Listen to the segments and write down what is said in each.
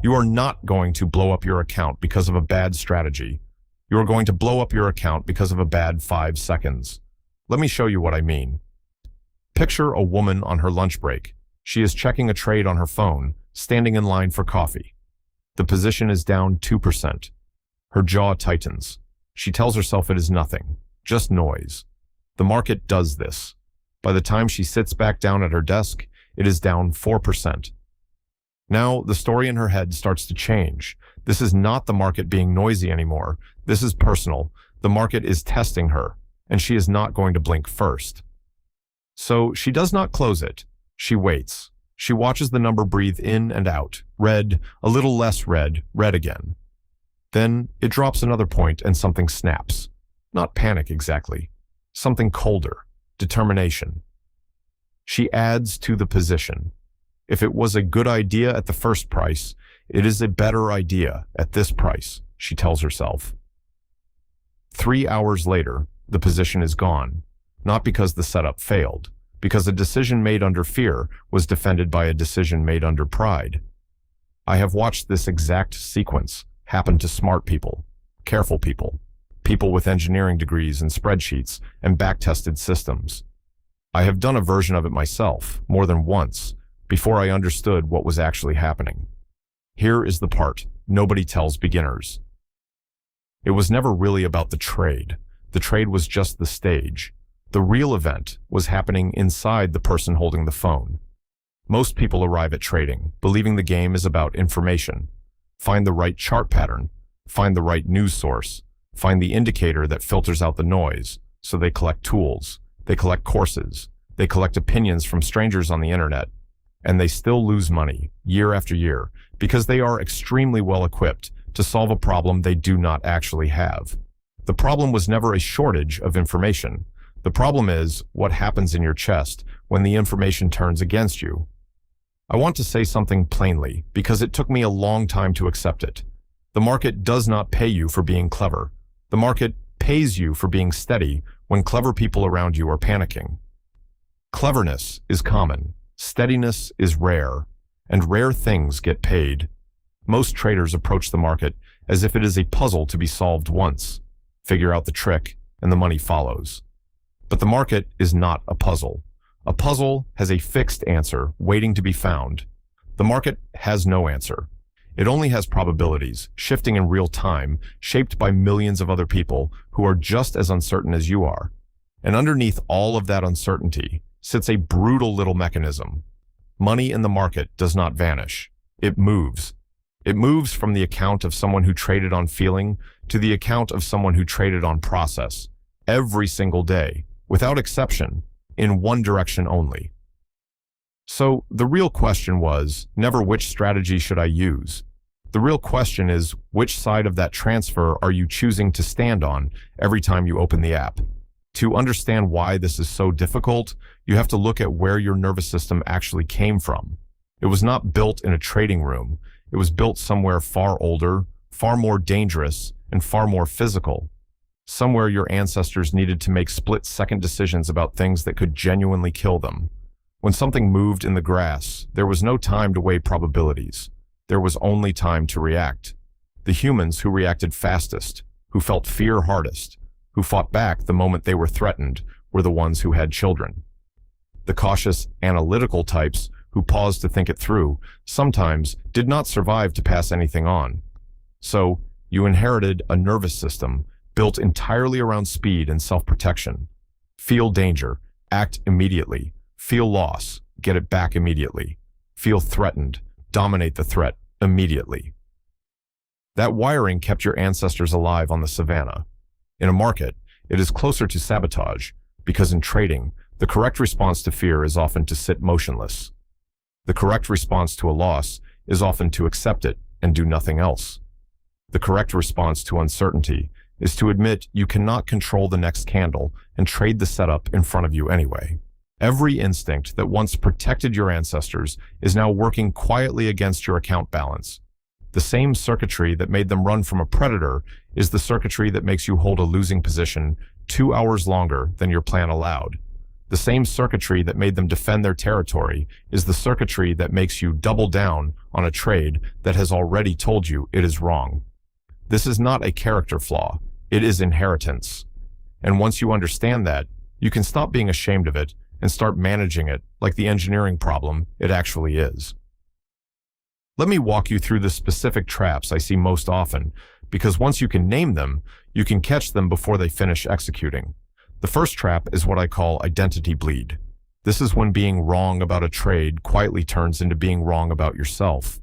You are not going to blow up your account because of a bad strategy. You are going to blow up your account because of a bad 5 seconds. Let me show you what I mean. Picture a woman on her lunch break. She is checking a trade on her phone, standing in line for coffee. The position is down 2%. Her jaw tightens. She tells herself it is nothing, just noise. The market does this. By the time she sits back down at her desk, it is down 4%. Now, the story in her head starts to change. This is not the market being noisy anymore. This is personal. The market is testing her, and she is not going to blink first. So she does not close it. She waits. She watches the number breathe in and out. Red, a little less red, red again. Then it drops another point and something snaps. Not panic exactly. Something colder. Determination. She adds to the position. If it was a good idea at the first price, it is a better idea at this price, she tells herself. 3 hours later, the position is gone. Not because the setup failed, because a decision made under fear was defended by a decision made under pride. I have watched this exact sequence happen to smart people, careful people, people with engineering degrees and spreadsheets and back-tested systems. I have done a version of it myself, more than once, before I understood what was actually happening. Here is the part nobody tells beginners. It was never really about the trade. The trade was just the stage. The real event was happening inside the person holding the phone. Most people arrive at trading, believing the game is about information. Find the right chart pattern, find the right news source, find the indicator that filters out the noise, so they collect tools, they collect courses, they collect opinions from strangers on the internet, and they still lose money year after year because they are extremely well equipped to solve a problem they do not actually have. The problem was never a shortage of information. The problem is what happens in your chest when the information turns against you. I want to say something plainly because it took me a long time to accept it. The market does not pay you for being clever. The market pays you for being steady when clever people around you are panicking. Cleverness is common. Steadiness is rare, and rare things get paid. Most traders approach the market as if it is a puzzle to be solved once. Figure out the trick, and the money follows. But the market is not a puzzle. A puzzle has a fixed answer waiting to be found. The market has no answer. It only has probabilities, shifting in real time, shaped by millions of other people who are just as uncertain as you are. And underneath all of that uncertainty sits a brutal little mechanism. Money in the market does not vanish. It moves. It moves from the account of someone who traded on feeling to the account of someone who traded on process. Every single day, without exception, in one direction only. So the real question was never which strategy should I use. The real question is which side of that transfer are you choosing to stand on every time you open the app. To understand why this is so difficult, you have to look at where your nervous system actually came from. It was not built in a trading room. It was built somewhere far older, far more dangerous, and far more physical. Somewhere your ancestors needed to make split-second decisions about things that could genuinely kill them. When something moved in the grass, there was no time to weigh probabilities. There was only time to react. The humans who reacted fastest, who felt fear hardest, who fought back the moment they were threatened, were the ones who had children. The cautious, analytical types who paused to think it through sometimes did not survive to pass anything on. So, you inherited a nervous system built entirely around speed and self-protection. Feel danger, act immediately. Feel loss, get it back immediately. Feel threatened, dominate the threat immediately. That wiring kept your ancestors alive on the savannah. In a market, it is closer to sabotage, because in trading, the correct response to fear is often to sit motionless. The correct response to a loss is often to accept it and do nothing else. The correct response to uncertainty is to admit you cannot control the next candle and trade the setup in front of you anyway. Every instinct that once protected your ancestors is now working quietly against your account balance. The same circuitry that made them run from a predator is the circuitry that makes you hold a losing position 2 hours longer than your plan allowed. The same circuitry that made them defend their territory is the circuitry that makes you double down on a trade that has already told you it is wrong. This is not a character flaw, it is inheritance. And once you understand that, you can stop being ashamed of it and start managing it like the engineering problem it actually is. Let me walk you through the specific traps I see most often, because once you can name them, you can catch them before they finish executing. The first trap is what I call identity bleed. This is when being wrong about a trade quietly turns into being wrong about yourself.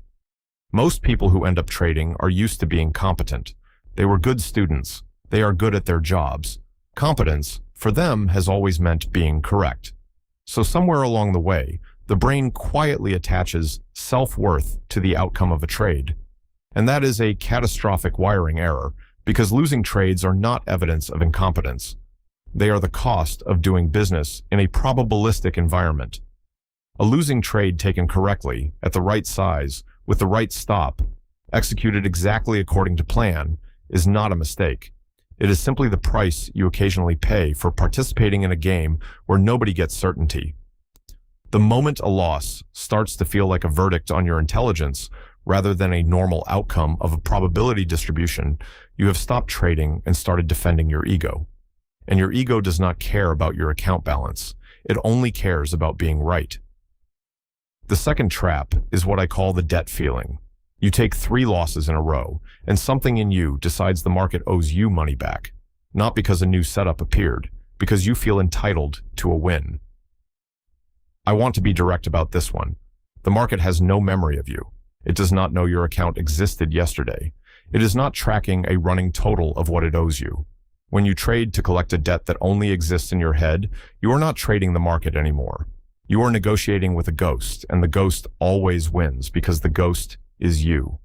Most people who end up trading are used to being competent. They were good students. They are good at their jobs. Competence, for them, has always meant being correct. So somewhere along the way, the brain quietly attaches self-worth to the outcome of a trade. And that is a catastrophic wiring error, because losing trades are not evidence of incompetence. They are the cost of doing business in a probabilistic environment. A losing trade taken correctly, at the right size, with the right stop, executed exactly according to plan, is not a mistake. It is simply the price you occasionally pay for participating in a game where nobody gets certainty. The moment a loss starts to feel like a verdict on your intelligence rather than a normal outcome of a probability distribution, you have stopped trading and started defending your ego. And your ego does not care about your account balance. It only cares about being right. The second trap is what I call the debt feeling. You take 3 losses in a row, and something in you decides the market owes you money back, not because a new setup appeared, because you feel entitled to a win. I want to be direct about this one. The market has no memory of you. It does not know your account existed yesterday. It is not tracking a running total of what it owes you. When you trade to collect a debt that only exists in your head, you are not trading the market anymore. You are negotiating with a ghost, and the ghost always wins because the ghost is you.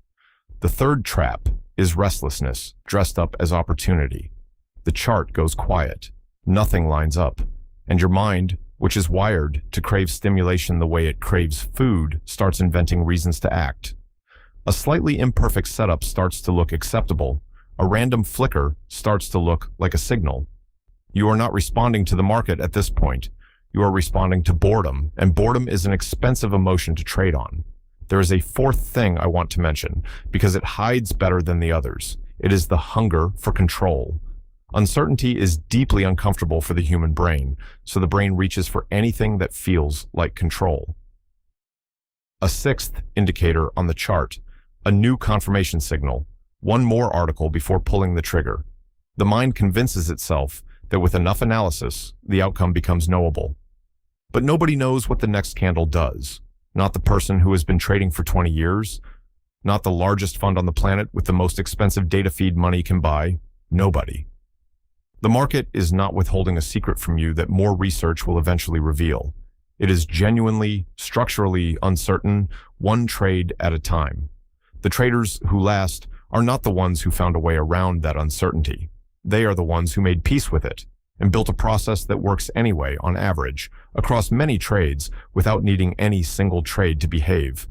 The third trap is restlessness, dressed up as opportunity. The chart goes quiet. Nothing lines up. And your mind, which is wired to crave stimulation the way it craves food, starts inventing reasons to act. A slightly imperfect setup starts to look acceptable. A random flicker starts to look like a signal. You are not responding to the market at this point. You are responding to boredom, and boredom is an expensive emotion to trade on. There is a fourth thing I want to mention, because it hides better than the others. It is the hunger for control. Uncertainty is deeply uncomfortable for the human brain, so the brain reaches for anything that feels like control. A sixth indicator on the chart, a new confirmation signal, one more article before pulling the trigger. The mind convinces itself that with enough analysis, the outcome becomes knowable. But nobody knows what the next candle does. Not the person who has been trading for 20 years, not the largest fund on the planet with the most expensive data feed money can buy. Nobody. The market is not withholding a secret from you that more research will eventually reveal. It is genuinely, structurally uncertain, one trade at a time. The traders who last are not the ones who found a way around that uncertainty. They are the ones who made peace with it and built a process that works anyway, on average, across many trades without needing any single trade to behave.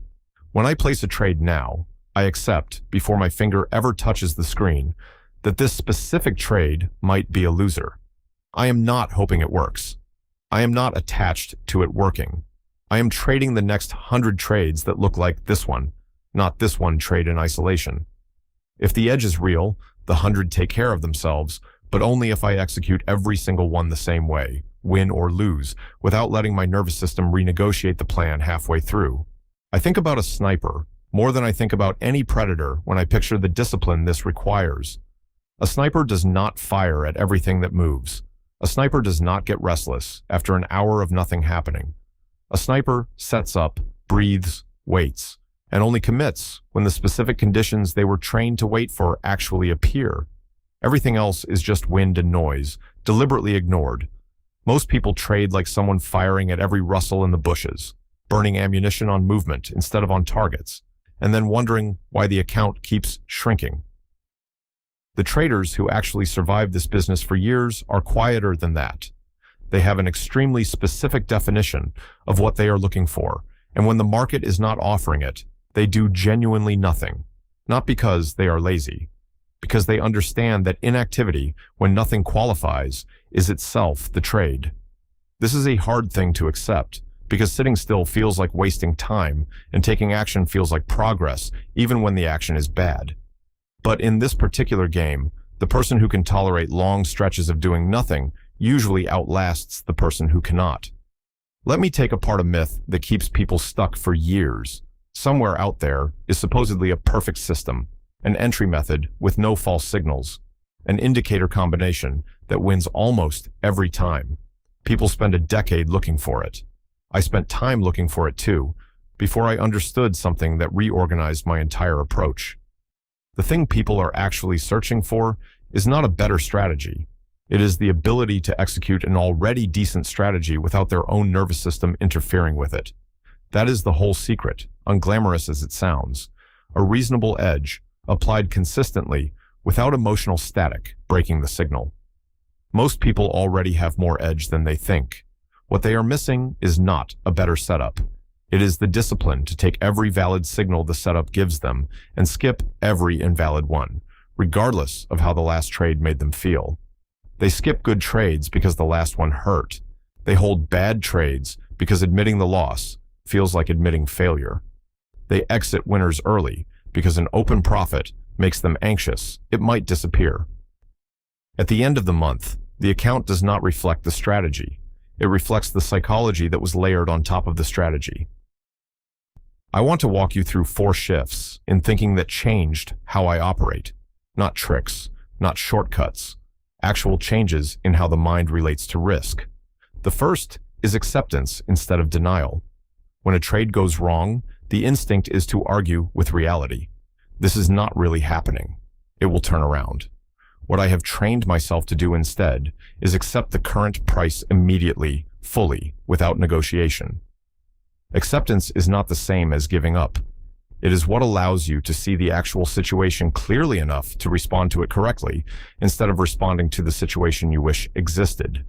When I place a trade now, I accept, before my finger ever touches the screen, that this specific trade might be a loser. I am not hoping it works. I am not attached to it working. I am trading the next 100 trades that look like this one, not this one trade in isolation. If the edge is real, the 100 take care of themselves, but only if I execute every single one the same way, win or lose, without letting my nervous system renegotiate the plan halfway through. I think about a sniper more than I think about any predator when I picture the discipline this requires. A sniper does not fire at everything that moves. A sniper does not get restless after an hour of nothing happening. A sniper sets up, breathes, waits, and only commits when the specific conditions they were trained to wait for actually appear. Everything else is just wind and noise, deliberately ignored. Most people trade like someone firing at every rustle in the bushes, burning ammunition on movement instead of on targets, and then wondering why the account keeps shrinking. The traders who actually survive this business for years are quieter than that. They have an extremely specific definition of what they are looking for, and when the market is not offering it, they do genuinely nothing, not because they are lazy, because they understand that inactivity, when nothing qualifies, is itself the trade. This is a hard thing to accept, because sitting still feels like wasting time and taking action feels like progress, even when the action is bad. But in this particular game, the person who can tolerate long stretches of doing nothing usually outlasts the person who cannot. Let me take apart a myth that keeps people stuck for years. Somewhere out there is supposedly a perfect system, an entry method with no false signals, an indicator combination that wins almost every time. People spend a decade looking for it. I spent time looking for it too, before I understood something that reorganized my entire approach. The thing people are actually searching for is not a better strategy. It is the ability to execute an already decent strategy without their own nervous system interfering with it. That is the whole secret, unglamorous as it sounds. A reasonable edge, applied consistently, without emotional static breaking the signal. Most people already have more edge than they think. What they are missing is not a better setup. It is the discipline to take every valid signal the setup gives them and skip every invalid one, regardless of how the last trade made them feel. They skip good trades because the last one hurt. They hold bad trades because admitting the loss feels like admitting failure. They exit winners early because an open profit makes them anxious. It might disappear. At the end of the month, the account does not reflect the strategy. It reflects the psychology that was layered on top of the strategy. I want to walk you through 4 shifts in thinking that changed how I operate. Not tricks, not shortcuts. Actual changes in how the mind relates to risk. The first is acceptance instead of denial. When a trade goes wrong, the instinct is to argue with reality. This is not really happening. It will turn around. What I have trained myself to do instead is accept the current price immediately, fully, without negotiation. Acceptance is not the same as giving up. It is what allows you to see the actual situation clearly enough to respond to it correctly, instead of responding to the situation you wish existed.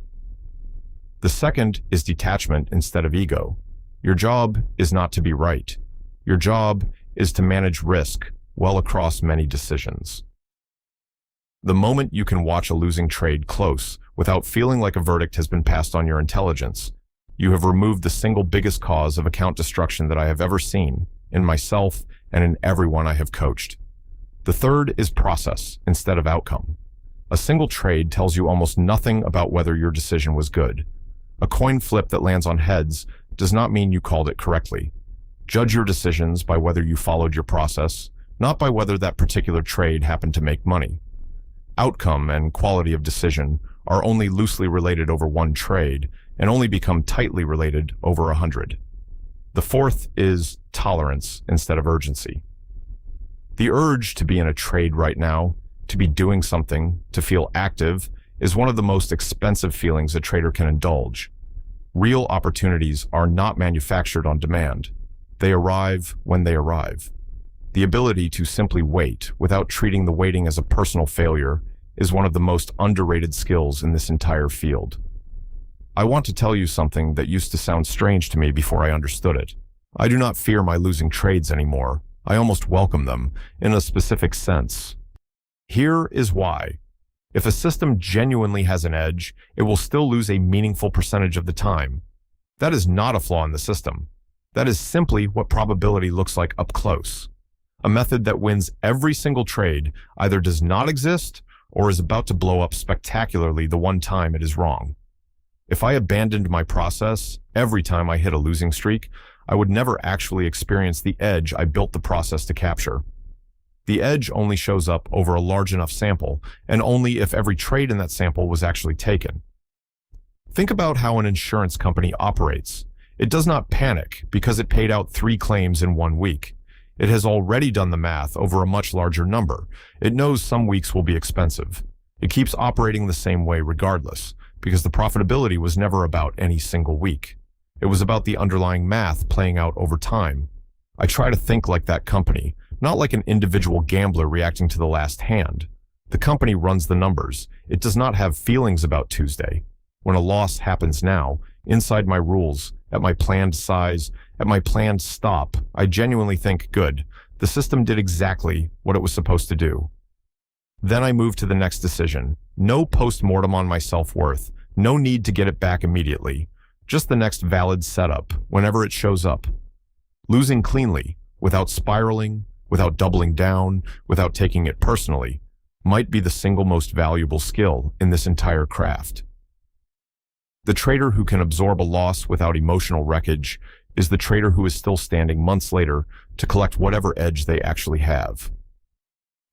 The second is detachment instead of ego. Your job is not to be right. Your job is to manage risk well across many decisions. The moment you can watch a losing trade close without feeling like a verdict has been passed on your intelligence, you have removed the single biggest cause of account destruction that I have ever seen, in myself and in everyone I have coached. The third is process instead of outcome. A single trade tells you almost nothing about whether your decision was good. A coin flip that lands on heads does not mean you called it correctly. Judge your decisions by whether you followed your process, not by whether that particular trade happened to make money. Outcome and quality of decision are only loosely related over one trade and only become tightly related over 100. The fourth is tolerance instead of urgency. The urge to be in a trade right now, to be doing something, to feel active, is one of the most expensive feelings a trader can indulge. Real opportunities are not manufactured on demand. They arrive when they arrive. The ability to simply wait without treating the waiting as a personal failure is one of the most underrated skills in this entire field. I want to tell you something that used to sound strange to me before I understood it. I do not fear my losing trades anymore. I almost welcome them, in a specific sense. Here is why. If a system genuinely has an edge, it will still lose a meaningful percentage of the time. That is not a flaw in the system. That is simply what probability looks like up close. A method that wins every single trade either does not exist or is about to blow up spectacularly the one time it is wrong. If I abandoned my process every time I hit a losing streak, I would never actually experience the edge I built the process to capture. The edge only shows up over a large enough sample, and only if every trade in that sample was actually taken. Think about how an insurance company operates. It does not panic because it paid out 3 claims in 1 week. It has already done the math over a much larger number. It knows some weeks will be expensive. It keeps operating the same way regardless, because the profitability was never about any single week. It was about the underlying math playing out over time. I try to think like that company, not like an individual gambler reacting to the last hand. The company runs the numbers. It does not have feelings about Tuesday. When a loss happens now, inside my rules, at my planned size, at my planned stop, I genuinely think, good, the system did exactly what it was supposed to do. Then I move to the next decision. No post-mortem on my self-worth. No need to get it back immediately. just the next valid setup whenever it shows up. Losing cleanly, without spiraling, without doubling down, without taking it personally, might be the single most valuable skill in this entire craft. The trader who can absorb a loss without emotional wreckage is the trader who is still standing months later to collect whatever edge they actually have.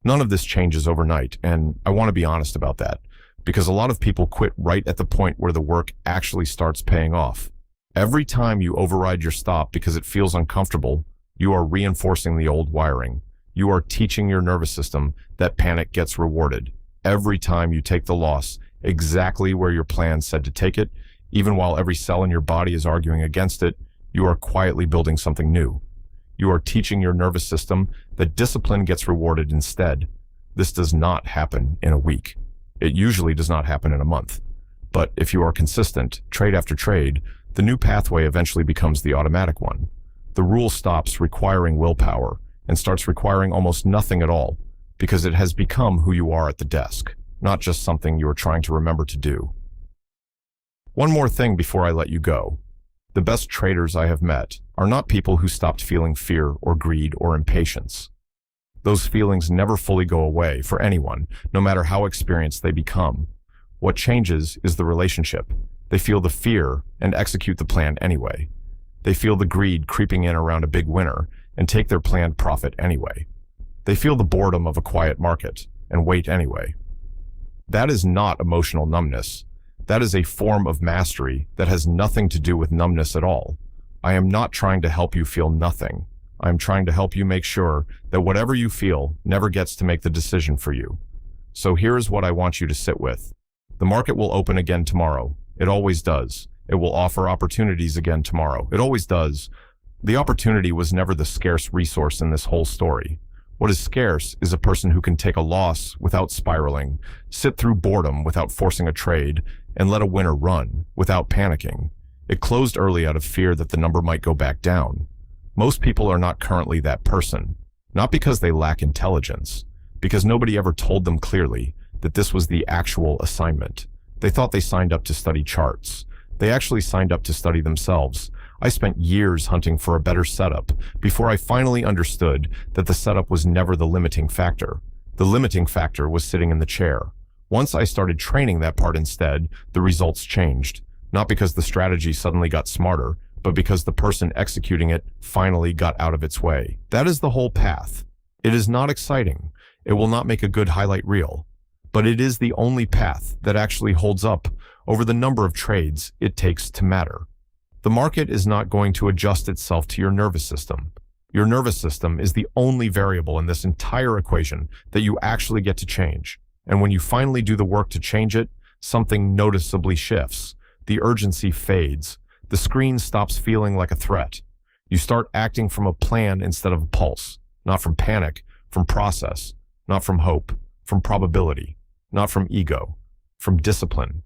None of this changes overnight, and I want to be honest about that, because a lot of people quit right at the point where the work actually starts paying off. Every time you override your stop because it feels uncomfortable, you are reinforcing the old wiring. You are teaching your nervous system that panic gets rewarded. Every time you take the loss exactly where your plan said to take it, even while every cell in your body is arguing against it, you are quietly building something new. You are teaching your nervous system that discipline gets rewarded instead. This does not happen in a week. It usually does not happen in a month. But if you are consistent, trade after trade, the new pathway eventually becomes the automatic one. The rule stops requiring willpower and starts requiring almost nothing at all, because it has become who you are at the desk, not just something you are trying to remember to do. One more thing before I let you go. The best traders I have met are not people who stopped feeling fear or greed or impatience. Those feelings never fully go away for anyone, no matter how experienced they become. What changes is the relationship. They feel the fear and execute the plan anyway. They feel the greed creeping in around a big winner and take their planned profit anyway. They feel the boredom of a quiet market and wait anyway. That is not emotional numbness. That is a form of mastery that has nothing to do with numbness at all. I am not trying to help you feel nothing. I am trying to help you make sure that whatever you feel never gets to make the decision for you. So here is what I want you to sit with. The market will open again tomorrow. It always does. It will offer opportunities again tomorrow. It always does. The opportunity was never the scarce resource in this whole story. What is scarce is a person who can take a loss without spiraling, sit through boredom without forcing a trade, and let a winner run without panicking. It closed early out of fear that the number might go back down. Most people are not currently that person, not because they lack intelligence, because nobody ever told them clearly that this was the actual assignment. They thought they signed up to study charts. They actually signed up to study themselves. I spent years hunting for a better setup before I finally understood that the setup was never the limiting factor. The limiting factor was sitting in the chair. Once I started training that part instead, the results changed. Not because the strategy suddenly got smarter, but because the person executing it finally got out of its way. That is the whole path. It is not exciting. It will not make a good highlight reel. But it is the only path that actually holds up over the number of trades it takes to matter. The market is not going to adjust itself to your nervous system. Your nervous system is the only variable in this entire equation that you actually get to change. And when you finally do the work to change it, something noticeably shifts. The urgency fades. The screen stops feeling like a threat. You start acting from a plan instead of a pulse, not from panic, from process, not from hope, from probability, not from ego, from discipline.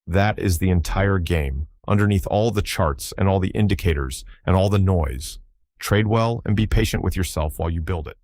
That is the entire game, underneath all the charts and all the indicators and all the noise. Trade well and be patient with yourself while you build it.